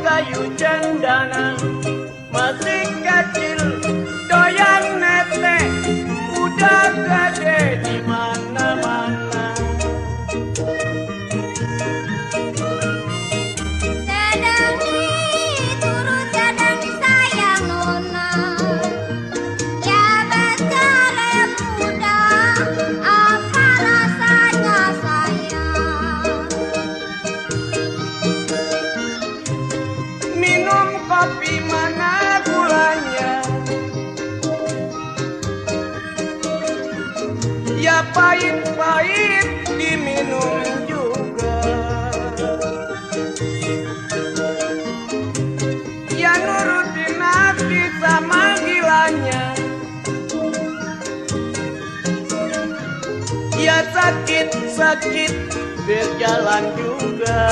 Kayu cendana masih kecil doyan nete udah gede di mana-mana. Sedang diturut sedang disayang nona, ya betul muda apa rasanya sayang. Minum kopi mana gulanya, ya pahit-pahit diminum juga. Ya nurutin hati sama gilanya, ya sakit-sakit berjalan juga.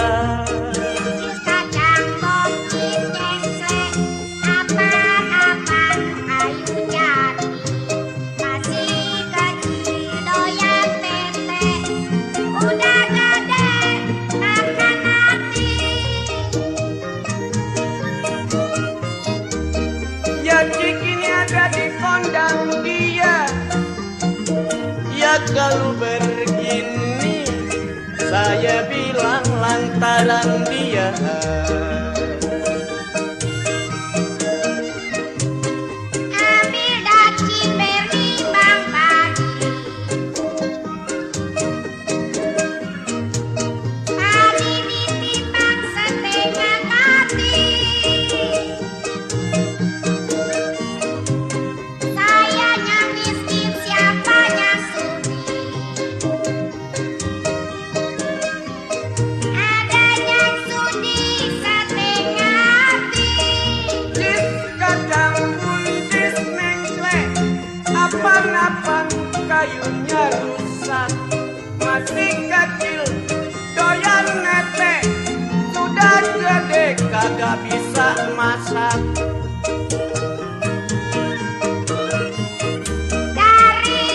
Cikin ada di kondang dia, ya kalau begini saya bilang lantaran dia. Ambil daging berimbang padi, padi ditimbang setengah kati. Kapan-kapan kayunya rusak, masih kecil doyan nete, sudah gede kagak bisa masak. Dari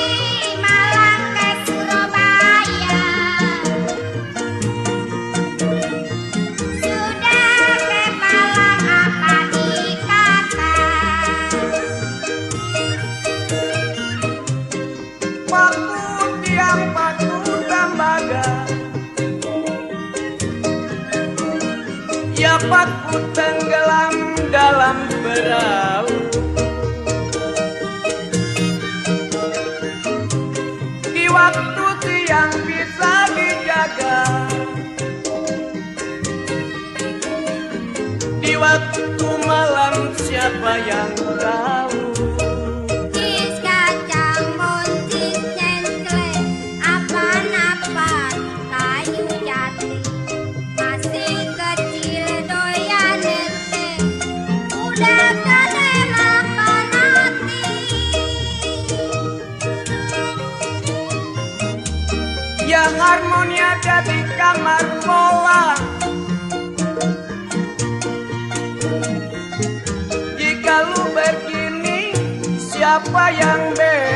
Malang ke Surabaya, sudah kepalang apa dikata. Paku tiang paku tembaga, ya paku tenggelam dalam perahu. Di waktu tiang bisa dijaga, di waktu malam siapa yang tahu. Yang harmoni ada di kamar pola, jika lu begini siapa yang bela?